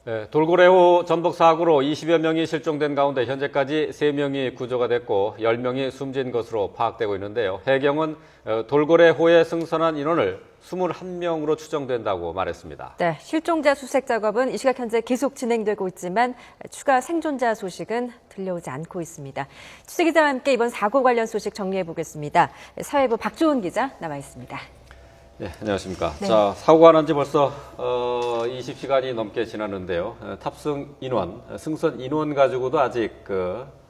네, 돌고래호 전복 사고로 20여 명이 실종된 가운데 현재까지 3명이 구조가 됐고 10명이 숨진 것으로 파악되고 있는데요. 해경은 돌고래호에 승선한 인원을 21명으로 추정된다고 말했습니다. 네, 실종자 수색 작업은 이 시각 현재 계속 진행되고 있지만 추가 생존자 소식은 들려오지 않고 있습니다. 취재 기자와 함께 이번 사고 관련 소식 정리해 보겠습니다. 사회부 박주은 기자 나와 있습니다. 네, 안녕하십니까. 네. 자, 사고가 난 지 벌써 20시간이 넘게 지났는데요. 탑승 인원, 승선 인원 가지고도 아직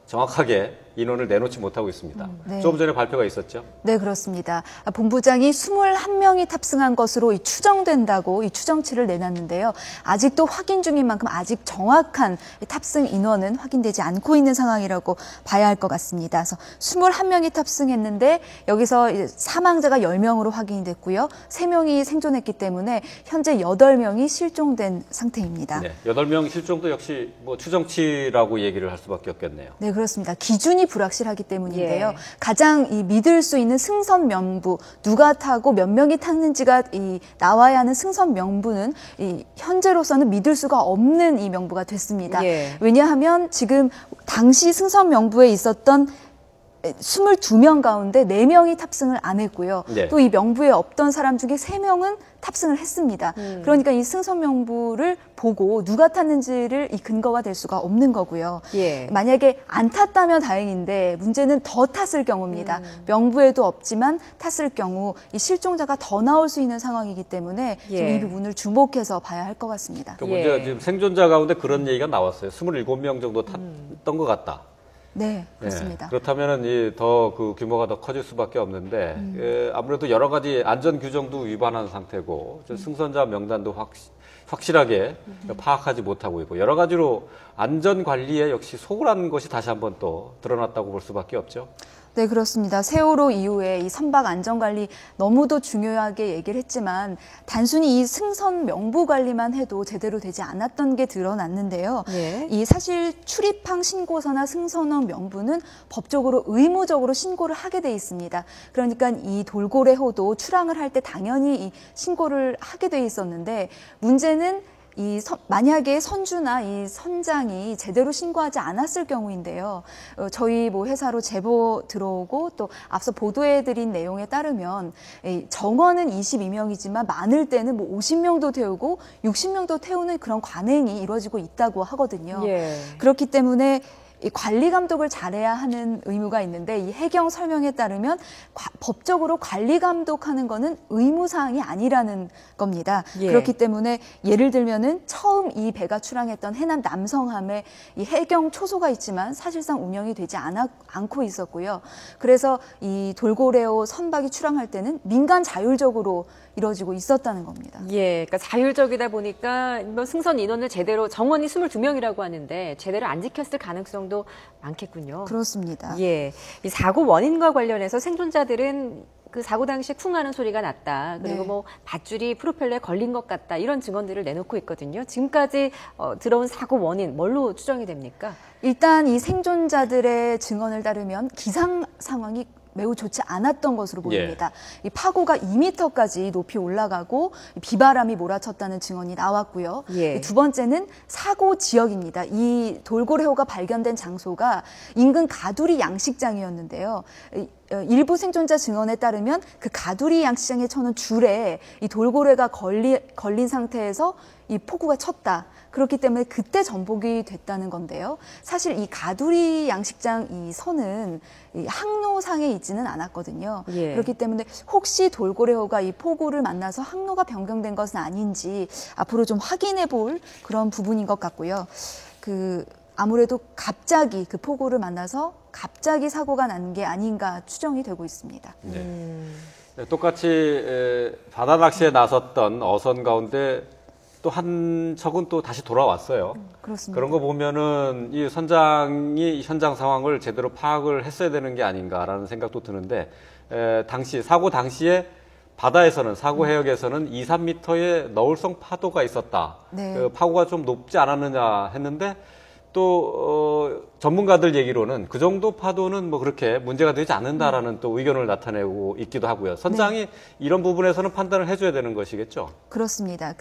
정확하게 인원을 내놓지 못하고 있습니다. 네. 조금 전에 발표가 있었죠? 네, 그렇습니다. 본부장이 21명이 탑승한 것으로 추정된다고 이 추정치를 내놨는데요. 아직도 확인 중인 만큼 아직 정확한 탑승 인원은 확인되지 않고 있는 상황이라고 봐야 할 것 같습니다. 그래서 21명이 탑승했는데 여기서 사망자가 10명으로 확인이 됐고요. 3명이 생존했기 때문에 현재 8명이 실종된 상태입니다. 네, 8명 실종도 역시 뭐 추정치라고 얘기를 할 수밖에 없겠네요. 네, 그렇습니다. 기준이 불확실하기 때문인데요. 예. 가장 믿을 수 있는 승선 명부, 누가 타고 몇 명이 탔는지가 나와야 하는 승선 명부는 현재로서는 믿을 수가 없는 이 명부가 됐습니다. 예. 왜냐하면 지금 당시 승선 명부에 있었던 22명 가운데 4명이 탑승을 안 했고요. 네. 또 이 명부에 없던 사람 중에 3명은 탑승을 했습니다. 그러니까 이 승선 명부를 보고 누가 탔는지를 이 근거가 될 수가 없는 거고요. 예. 만약에 안 탔다면 다행인데 문제는 더 탔을 경우입니다. 명부에도 없지만 탔을 경우 이 실종자가 더 나올 수 있는 상황이기 때문에 예. 좀 이 부분을 주목해서 봐야 할 것 같습니다. 그 문제가 예. 지금 생존자 가운데 그런 얘기가 나왔어요. 27명 정도 탔던 것 같다. 네, 그렇습니다. 그렇다면은 더 그 규모가 더 커질 수밖에 없는데 아무래도 여러 가지 안전 규정도 위반한 상태고 승선자 명단도 확실하게 파악하지 못하고 있고 여러 가지로 안전 관리에 역시 소홀한 것이 다시 한번 또 드러났다고 볼 수밖에 없죠. 네, 그렇습니다. 세월호 이후에 이 선박 안전관리 너무도 중요하게 얘기를 했지만 단순히 이 승선 명부 관리만 해도 제대로 되지 않았던 게 드러났는데요. 예. 이 사실 출입항 신고서나 승선원 명부는 법적으로 의무적으로 신고를 하게 돼 있습니다. 그러니까 이 돌고래호도 출항을 할 때 당연히 이 신고를 하게 돼 있었는데 문제는 만약에 선주나 이 선장이 제대로 신고하지 않았을 경우인데요. 저희 회사로 제보 들어오고 또 앞서 보도해드린 내용에 따르면 정원은 22명이지만 많을 때는 50명도 태우고 60명도 태우는 그런 관행이 이루어지고 있다고 하거든요. 예. 그렇기 때문에 이 관리 감독을 잘해야 하는 의무가 있는데 이 해경 설명에 따르면 법적으로 관리 감독하는 거는 의무 사항이 아니라는 겁니다. 예. 그렇기 때문에 예를 들면은 처음 이 배가 출항했던 해남 남성함에 이 해경 초소가 있지만 사실상 운영이 되지 않고 있었고요. 그래서 이 돌고래호 선박이 출항할 때는 민간 자율적으로 이루어지고 있었다는 겁니다. 예, 그러니까 자율적이다 보니까 뭐 승선 인원을 제대로 정원이 22명이라고 하는데 제대로 안 지켰을 가능성도 많겠군요. 그렇습니다. 예, 이 사고 원인과 관련해서 생존자들은 그 사고 당시 쿵 하는 소리가 났다. 그리고 네. 뭐 밧줄이 프로펠러에 걸린 것 같다. 이런 증언들을 내놓고 있거든요. 지금까지 들어온 사고 원인 뭘로 추정이 됩니까? 일단 이 생존자들의 증언을 따르면 기상 상황이 매우 좋지 않았던 것으로 보입니다. 이 파고가 2m까지 높이 올라가고 비바람이 몰아쳤다는 증언이 나왔고요. 예. 두 번째는 사고 지역입니다. 이 돌고래호가 발견된 장소가 인근 가두리 양식장이었는데요. 일부 생존자 증언에 따르면 그 가두리 양식장에 쳐놓은 줄에 이 돌고래가 걸린 상태에서 이 폭우가 쳤다. 그렇기 때문에 그때 전복이 됐다는 건데요. 사실 이 가두리 양식장 이 선은 이 항로상에 있지는 않았거든요. 예. 그렇기 때문에 혹시 돌고래호가 이 폭우를 만나서 항로가 변경된 것은 아닌지 앞으로 좀 확인해 볼 그런 부분인 것 같고요. 아무래도 갑자기 그 폭우를 만나서 갑자기 사고가 난 게 아닌가 추정이 되고 있습니다. 네. 네, 똑같이 바다 낚시에 나섰던 어선 가운데 또 한 척은 또 다시 돌아왔어요. 그렇습니다. 그런 거 보면은 이 선장이 현장 상황을 제대로 파악을 했어야 되는 게 아닌가라는 생각도 드는데 사고 당시에 바다에서는 사고 해역에서는 2, 3m의 너울성 파도가 있었다. 네. 파고가 좀 높지 않았느냐 했는데 또 전문가들 얘기로는 그 정도 파도는 뭐 그렇게 문제가 되지 않는다라는 또 의견을 나타내고 있기도 하고요. 선장이 이런 부분에서는 판단을 해줘야 되는 것이겠죠. 그렇습니다.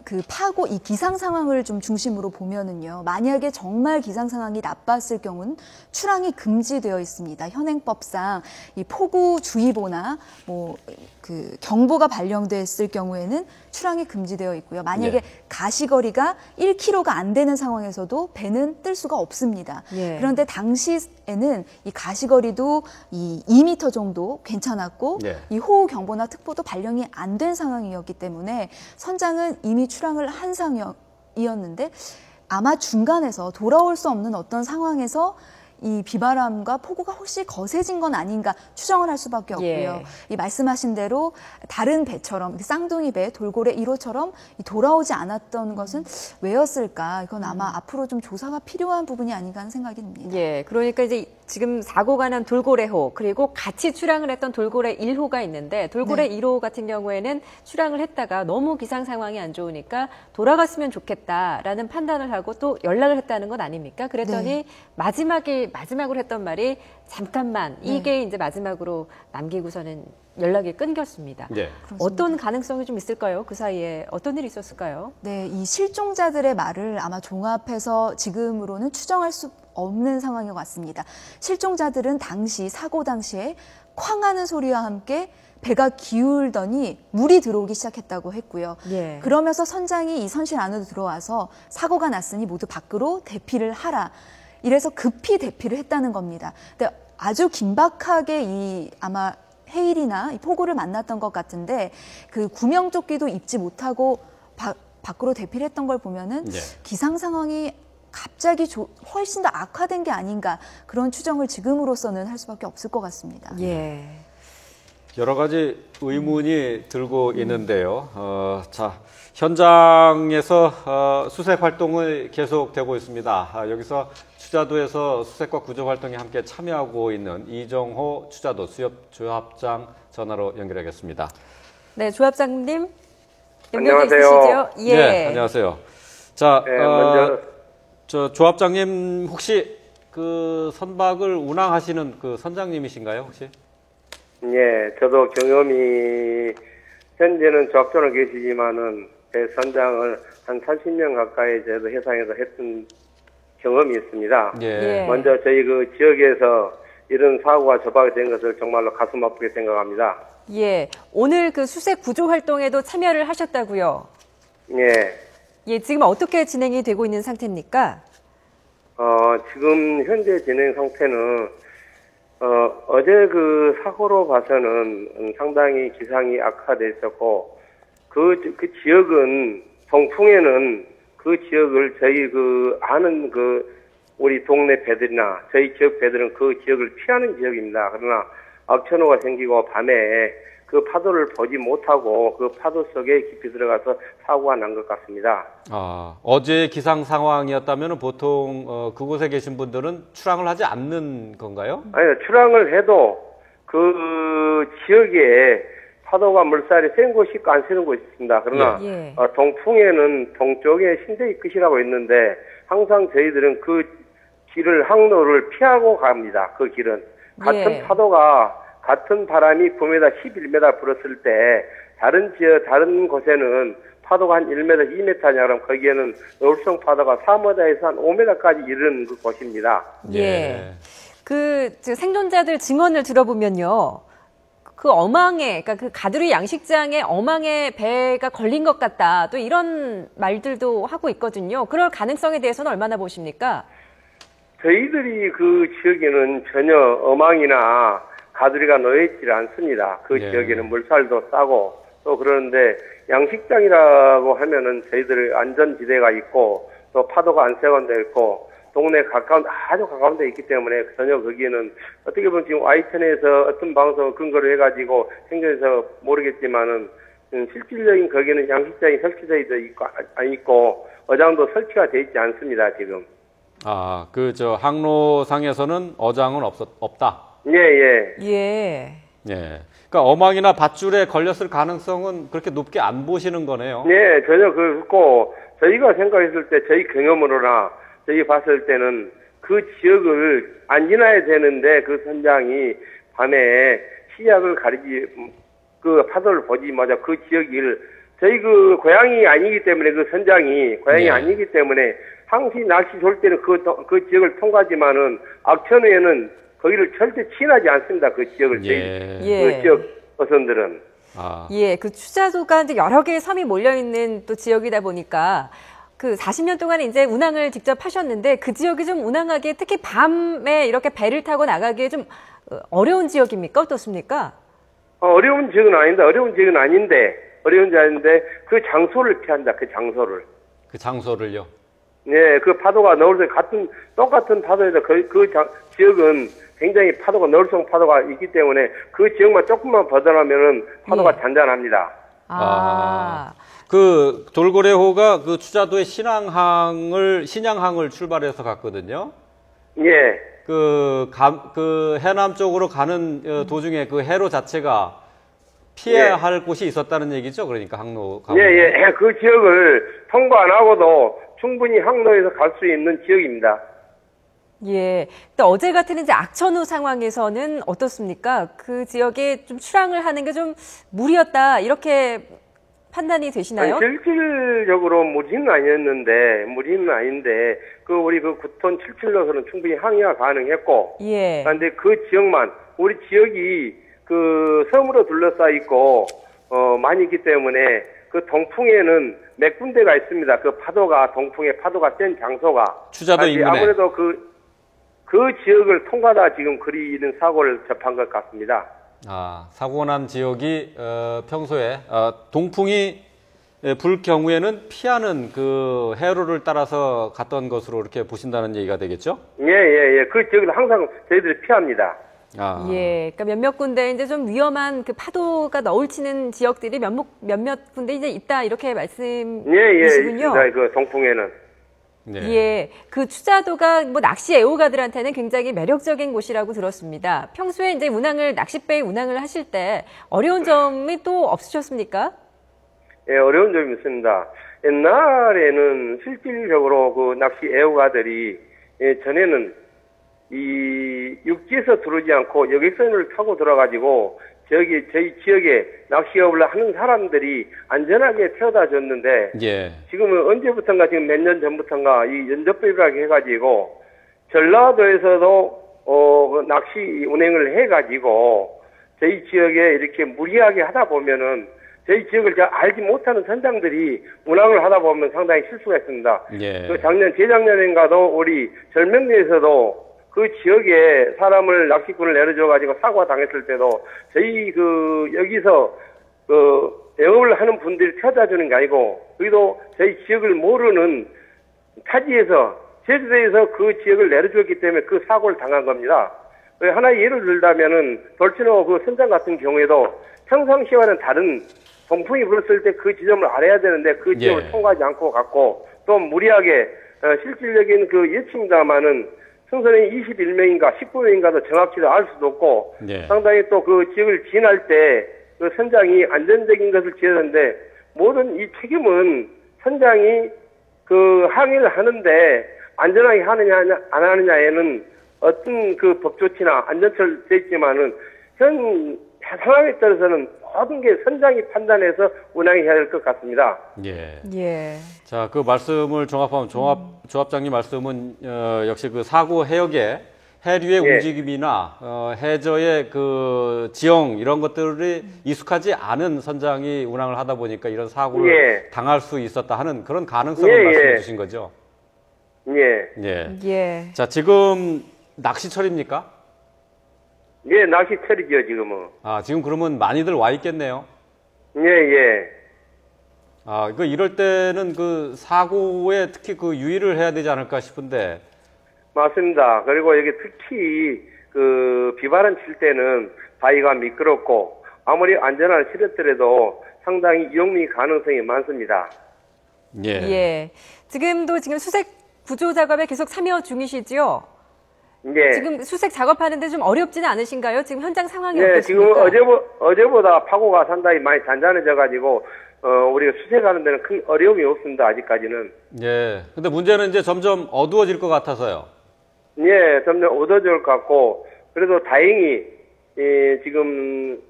그 파고 이 기상 상황을 좀 중심으로 보면은요. 만약에 정말 기상 상황이 나빴을 경우는 출항이 금지되어 있습니다. 현행법상 이 폭우주의보나 뭐 그 경보가 발령됐을 경우에는 출항이 금지되어 있고요. 만약에 가시거리가 1km가 안 되는 상황에서도 배는 뜰 수가 없습니다. 그런데 당시에는 이 가시거리도 이 2m 정도 괜찮았고 이 호우 경보나 특보도 발령이 안 된 상황이었기 때문에 선장은 이미 출항을 한 상황이었는데 아마 중간에서 돌아올 수 없는 어떤 상황에서 이 비바람과 폭우가 혹시 거세진 건 아닌가 추정을 할 수밖에 없고요. 이 말씀하신 대로 다른 배처럼 쌍둥이 배, 돌고래 1호처럼 돌아오지 않았던 것은 왜였을까? 이건 아마 앞으로 좀 조사가 필요한 부분이 아닌가 하는 생각이 듭니다. 예, 그러니까 이제 지금 사고가 난 돌고래호 그리고 같이 출항을 했던 돌고래 1호가 있는데 돌고래 1호 같은 경우에는 출항을 했다가 너무 기상 상황이 안 좋으니까 돌아갔으면 좋겠다라는 판단을 하고 또 연락을 했다는 건 아닙니까? 그랬더니 마지막으로 했던 말이 잠깐만 이게 이제 마지막으로 남기고서는 연락이 끊겼습니다. 어떤 가능성이 좀 있을까요? 그 사이에 어떤 일이 있었을까요? 네, 이 실종자들의 말을 아마 종합해서 지금으로는 추정할 수 없는 상황인 것 같습니다. 실종자들은 사고 당시에 쾅 하는 소리와 함께 배가 기울더니 물이 들어오기 시작했다고 했고요. 그러면서 선장이 이 선실 안으로 들어와서 사고가 났으니 모두 밖으로 대피를 하라. 이래서 급히 대피를 했다는 겁니다. 근데 아주 긴박하게 아마 해일이나 이 폭우를 만났던 것 같은데 그 구명조끼도 입지 못하고 밖으로 대피를 했던 걸 보면은 기상 상황이 갑자기 훨씬 더 악화된 게 아닌가 그런 추정을 지금으로서는 할 수밖에 없을 것 같습니다. 여러 가지 의문이 들고 있는데요. 자, 현장에서 수색 활동이 계속되고 있습니다. 여기서 추자도에서 수색과 구조 활동에 함께 참여하고 있는 이정호 추자도 조합장 전화로 연결하겠습니다. 네, 조합장님 안녕하세요. 있으시죠? 네, 안녕하세요. 자, 저 조합장님 혹시 그 선박을 운항하시는 그 선장님이신가요, 혹시? 예, 저도 경험이 현재는 조합장으로 계시지만은 배 선장을 한 30년 가까이 저도 해상에서 했던 경험이 있습니다. 먼저 저희 그 지역에서 이런 사고가 접하게 된 것을 정말로 가슴 아프게 생각합니다. 오늘 그 수색 구조 활동에도 참여를 하셨다고요? 지금 어떻게 진행이 되고 있는 상태입니까? 지금 현재 진행 상태는 어제 그 사고로 봐서는 상당히 기상이 악화돼 있었고 그 지역은 동풍에는 그 지역을 저희 그 아는 그 우리 동네 배들이나 저희 지역 배들은 그 지역을 피하는 지역입니다. 그러나 악천후가 생기고 밤에 그 파도를 보지 못하고 그 파도 속에 깊이 들어가서 사고가 난 것 같습니다. 어제 기상 상황이었다면 보통 그곳에 계신 분들은 출항을 하지 않는 건가요? 아니요, 출항을 해도 그 지역에 파도가 물살이 센 곳이 있고 안 세는 곳이 있습니다. 그러나 동풍에는 동쪽에 신대이 끝이라고 있는데 항상 저희들은 그 길을 항로를 피하고 갑니다. 그 길은 같은 파도가 같은 바람이 9m, 11m 불었을 때 다른 곳에는 파도가 한 1m, 2m냐 그러면 거기에는 울성 파도가 3m에서 한 5m까지 이르는 그 곳입니다. 그 생존자들 증언을 들어보면요. 그 어망에, 그러니까 그 가두리 양식장에 어망에 배가 걸린 것 같다. 또 이런 말들도 하고 있거든요. 그럴 가능성에 대해서는 얼마나 보십니까? 저희들이 그 지역에는 전혀 어망이나 가두리가 놓여있지 않습니다. 그 지역에는 물살도 싸고 또 그러는데 양식장이라고 하면은 저희들 안전지대가 있고 또 파도가 안 세건 데 있고 동네 아주 가까운 데 있기 때문에 전혀 거기에는 어떻게 보면 지금 Y천에서 어떤 방송을 근거로 해가지고 생겨서 모르겠지만은 실질적인 거기는 양식장이 설치되어 있고 어장도 설치가 되어 있지 않습니다, 지금. 항로상에서는 어장은 없다. 그러니까 어망이나 밧줄에 걸렸을 가능성은 그렇게 높게 안 보시는 거네요. 전혀 그렇고 저희가 생각했을 때 저희 경험으로나 저희 봤을 때는 그 지역을 안 지나야 되는데 그 선장이 밤에 시야를 가리지 그 파도를 보지 마자 그 지역을 저희 그 고향이 아니기 때문에 그 선장이 고향이 예. 아니기 때문에 항시 낚시 좋을 때는 그 지역을 통과하지만은 악천후에는 거기를 절대 친하지 않습니다. 그 지역을 예. 예. 그 지역 어선들은. 아. 예, 그 추자도가 이제 여러 개의 섬이 몰려 있는 또 지역이다 보니까 그 40년 동안 이제 운항을 직접 하셨는데 그 지역이 좀 운항하기에 특히 밤에 이렇게 배를 타고 나가기에 좀 어려운 지역입니까? 어떻습니까? 어려운 지역은 아닌데 어려운 지역은 아닌데 그 장소를 피한다. 그 장소를. 그 장소를요. 네, 그 파도가 너울성 똑같은 파도에도 지역은 굉장히 파도가 너울성 파도가 있기 때문에 그 지역만 조금만 벗어나면은 파도가 예. 잔잔합니다. 그 돌고래호가 그 추자도의 신양항을 출발해서 갔거든요. 예. 그 해남 쪽으로 가는 도중에 그 해로 자체가 피해야 예. 할 곳이 있었다는 얘기죠. 그러니까 항로. 예. 그 지역을 통과 안 하고도 충분히 항로에서 갈 수 있는 지역입니다. 예. 또 어제 같은 이제 악천후 상황에서는 어떻습니까? 그 지역에 좀 출항을 하는 게 좀 무리였다. 이렇게 판단이 되시나요? 아니, 실질적으로 무리는 아닌데, 우리 그 9톤 77로서는 충분히 항해가 가능했고, 예. 그런데 그 지역만, 우리 지역이 그 섬으로 둘러싸여 있고, 많이 있기 때문에 그 동풍에는 몇 군데가 있습니다. 그 동풍의 파도가 센 장소가. 추자도 인근에. 아무래도 그 지역을 통과다 지금 그리 있는 사고를 접한 것 같습니다. 사고 난 지역이 평소에 동풍이 불 경우에는 피하는 그 해로를 따라서 갔던 것으로 이렇게 보신다는 얘기가 되겠죠? 예. 그 지역은 항상 저희들이 피합니다. 예. 그러니까 몇몇 군데 이제 좀 위험한 그 파도가 너울치는 지역들이 몇몇 군데 이제 있다 이렇게 말씀이시군요. 예. 그 동풍에는. 네. 예, 그 추자도가 뭐 낚시 애호가들한테는 굉장히 매력적인 곳이라고 들었습니다. 평소에 이제 낚싯배 운항을 하실 때 어려운 점이 또 없으셨습니까? 예, 어려운 점이 있습니다. 옛날에는 실질적으로 그 낚시 애호가들이 전에는 이 육지에서 들어오지 않고 여객선을 타고 들어가지고 저희 지역에 낚시업을 하는 사람들이 안전하게 태워다 줬는데 예. 지금은 언제부턴가 지금 몇 년 전부턴가 이 연접배라고 해가지고 전라도에서도 그 낚시 운행을 해가지고 저희 지역에 이렇게 무리하게 하다 보면은 저희 지역을 잘 알지 못하는 선장들이 운항을 하다 보면 상당히 실수가 있습니다. 예. 그 재작년인가도 우리 절명리에서도 그 지역에 사람을 낚시꾼을 내려줘가지고 사고가 당했을 때도 저희 여기서 영업을 하는 분들이 태워다 주는 게 아니고 여기도 저희 지역을 모르는 타지에서 제주도에서 그 지역을 내려줬기 때문에 그 사고를 당한 겁니다. 하나의 예를 들자면은 돌진호 그 선장 같은 경우에도 평상시와는 다른 동풍이 불었을 때 그 지점을 알아야 되는데 그 지점을 통과하지 않고 갔고 또 무리하게 실질적인 그 예측입니다마는 승선이 21명인가 19명인가도 정확히도 알 수도 없고 예. 상당히 또 그 지역을 지날 때 그 선장이 안전적인 것을 지었는데 모든 이 책임은 선장이 그 항해를 하는데 안전하게 하느냐 안 하느냐에는 어떤 그 법조치나 안전처를 돼 있지만은 현 상황에 따라서는 모든 게 선장이 판단해서 운항해야 될 것 같습니다. 예. 예. 자, 그 말씀을 종합하면 조합장님 말씀은 역시 그 사고 해역의 해류의 움직임이나 해저의 그 지형 이런 것들이 익숙하지 않은 선장이 운항을 하다 보니까 이런 사고를 당할 수 있었다 하는 그런 가능성을 말씀해 주신 거죠. 예. 자, 지금 낚시철입니까? 예, 낚시철이죠, 지금은. 지금 그러면 많이들 와 있겠네요. 예. 이럴 때는 그 사고에 특히 그 유의를 해야 되지 않을까 싶은데. 맞습니다. 그리고 여기 특히 그 비바람 칠 때는 바위가 미끄럽고 아무리 안전한 시렸더라도 상당히 위험이 가능성이 많습니다. 예. 지금 수색 구조 작업에 계속 참여 중이시지요? 예. 지금 수색 작업하는데 좀 어렵지는 않으신가요? 지금 현장 상황이 네, 어떻습니까? 지금 어제보다 파고가 상당히 많이 잔잔해져가지고 우리가 수색하는 데는 큰 어려움이 없습니다. 아직까지는. 예. 근데 문제는 이제 점점 어두워질 것 같아서요. 예, 점점 어두워질 것 같고 그래도 다행히 지금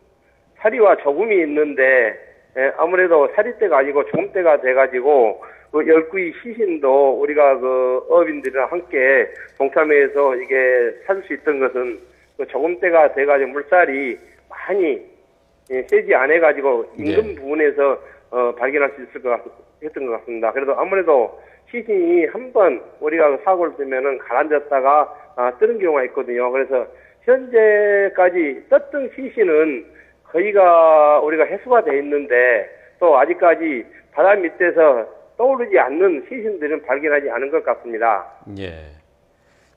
사리와 조금이 있는데 아무래도 사리떼가 아니고 조금떼가 돼가지고 그 열구이 시신도 우리가 그 어업인들이랑 함께 동참해서 이게 찾을 수 있던 것은 그 조금떼가 돼가지고 물살이 많이 세지 않아가지고 인근 부분에서 발견할 수 있을 했던 것 같습니다. 그래도 아무래도 시신이 한번 우리가 사고를 뜨면은 가라앉았다가 뜨는 경우가 있거든요. 그래서 현재까지 떴던 시신은 거의가 우리가 해수가 돼 있는데 또 아직까지 바다 밑에서 떠오르지 않는 시신들은 발견하지 않은 것 같습니다. 예.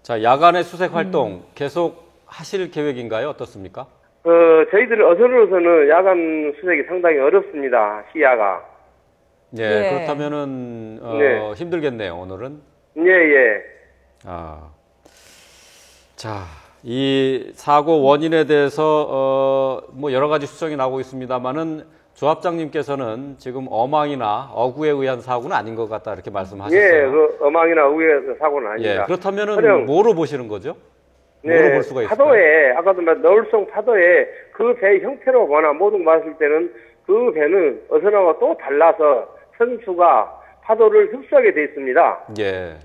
자, 야간의 수색 활동 계속 하실 계획인가요? 어떻습니까? 저희들 어선으로서는 야간 수색이 상당히 어렵습니다. 시야가. 예, 예. 그렇다면은 네. 힘들겠네요, 오늘은. 예. 아. 자, 이 사고 원인에 대해서 뭐 여러 가지 수정이 나오고 있습니다만은 조합장님께서는 지금 어망이나 어구에 의한 사고는 아닌 것 같다 이렇게 말씀하셨어요. 예, 그 어망이나 우회 사고는 아닙니다. 예, 그렇다면은 그냥, 뭐로 보시는 거죠? 뭐로 네, 볼 수가 있을까요? 파도에 아까도 말한 너울성 파도에 그 배 형태로 보나 모든 거 봤을 때는 그 배는 어선하고 또 달라서 선수가 파도를 흡수하게 돼 있습니다. 예.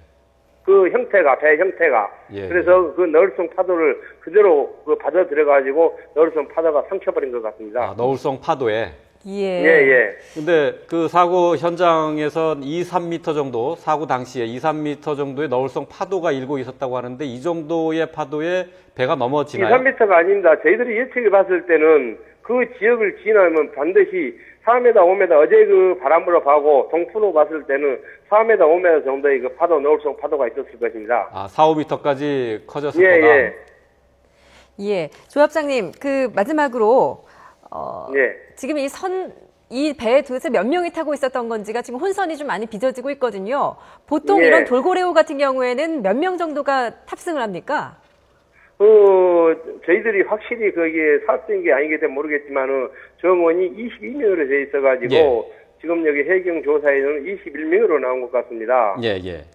그 형태가 배 형태가 예. 그래서 그 너울성 파도를 그대로 그 받아 들여가지고 너울성 파도가 상쳐버린 것 같습니다. 아, 너울성 파도에. 예. 예. 근데 그 사고 현장에서 2, 3m 정도, 사고 당시에 2, 3m 정도의 너울성 파도가 일고 있었다고 하는데 이 정도의 파도에 배가 2, 넘어지나요? 3m가 아닙니다. 저희들이 예측해 봤을 때는 그 지역을 지나면 반드시 4m, 5m, 어제 그 바람으로 가고 동풍으로 봤을 때는 4m, 5m 정도의 그 파도, 너울성 파도가 있었을 것입니다. 아, 4, 5m까지 커졌을 예, 거다. 예. 예. 조합장님, 그 마지막으로 예. 지금 이 배에 도대체 몇 명이 타고 있었던 건지가 지금 혼선이 좀 많이 빚어지고 있거든요. 보통 예. 이런 돌고래호 같은 경우에는 몇 명 정도가 탑승을 합니까? 저희들이 확실히 거기에 탑승인 게 아니기 때문에 모르겠지만은 정원이 22명으로 되어 있어가지고 예. 지금 여기 해경 조사에는 21명으로 나온 것 같습니다. 예.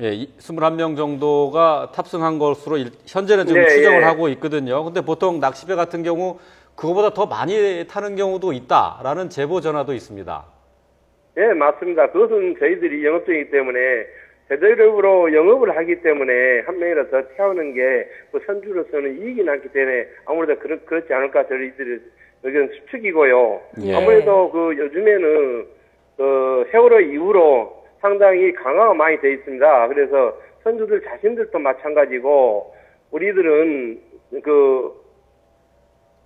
예, 21명 정도가 탑승한 것으로 현재는 지금 네, 추정을 예. 하고 있거든요. 근데 보통 낚시배 같은 경우 그거보다 더 많이 타는 경우도 있다라는 제보 전화도 있습니다. 예, 맞습니다. 그것은 저희들이 영업중이기 때문에 제대로 영업을 하기 때문에 한 명이라도 더 태우는 게 그 선주로서는 이익이 많기 때문에 아무래도 그렇지 않을까 저희들의 의견 추측이고요. 예. 아무래도 그 요즘에는 그 세월호 이후로 상당히 강화가 많이 돼 있습니다. 그래서 선주들 자신들도 마찬가지고 우리들은 그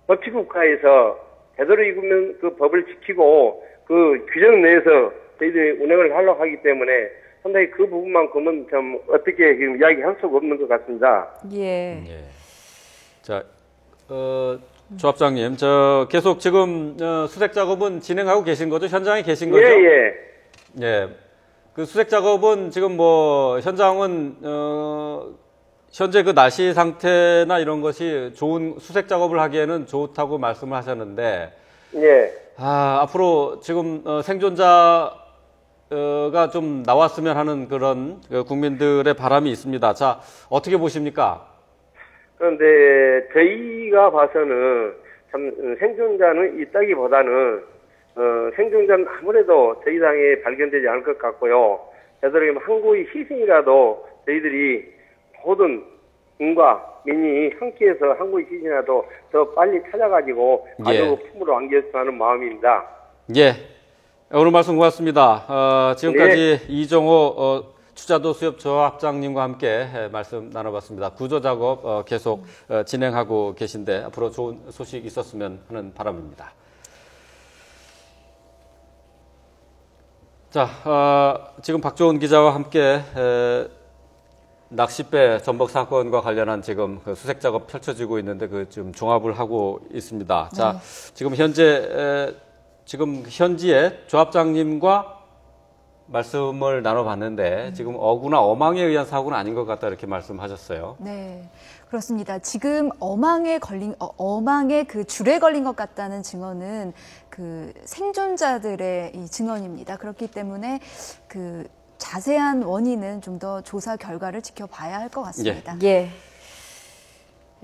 법치국가에서 제대로 입으면 그 법을 지키고 그 규정 내에서 저희들이 운행을 하려고 하기 때문에 상당히 그 부분만큼은 좀 어떻게 지금 이야기할 수가 없는 것 같습니다. 예. 예. 자, 조합장님, 계속 지금 수색 작업은 진행하고 계신 거죠? 현장에 계신 거죠? 예. 예. 그 수색 작업은 지금 뭐 현장은 현재 그 날씨 상태나 이런 것이 좋은 수색 작업을 하기에는 좋다고 말씀을 하셨는데 예. 앞으로 지금 생존자가 좀 나왔으면 하는 그런 국민들의 바람이 있습니다. 자, 어떻게 보십니까? 그런데 저희가 봐서는 참 생존자는 있다기보다는 생존자는 아무래도 저희 당에 발견되지 않을 것 같고요. 되도록이면 항구의 희생이라도 저희들이 모든 군과 민이 함께해서 항구의 희생이라도 더 빨리 찾아가지고 가족 품으로 안겼으면 하는 마음입니다. 예. 오늘 말씀 고맙습니다. 지금까지 네. 이정호 추자도 수협 조합장님과 함께 말씀 나눠봤습니다. 구조 작업 계속 진행하고 계신데 앞으로 좋은 소식 있었으면 하는 바람입니다. 자, 지금 박조은 기자와 함께 낚싯배 전복 사건과 관련한 지금 그 수색 작업 펼쳐지고 있는데 그 지금 종합을 하고 있습니다. 자, 지금 현지에 조합장님과 말씀을 나눠봤는데 지금 어구나 어망에 의한 사고는 아닌 것 같다 이렇게 말씀하셨어요. 네, 그렇습니다. 지금 어망에 그 줄에 걸린 것 같다는 증언은 그 생존자들의 이 증언입니다. 그렇기 때문에 그 자세한 원인은 좀 더 조사 결과를 지켜봐야 할 것 같습니다. 예.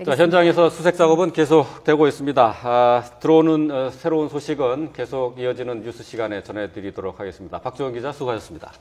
자, 현장에서 수색 작업은 계속되고 있습니다. 들어오는 새로운 소식은 계속 이어지는 뉴스 시간에 전해드리도록 하겠습니다. 박주원 기자 수고하셨습니다.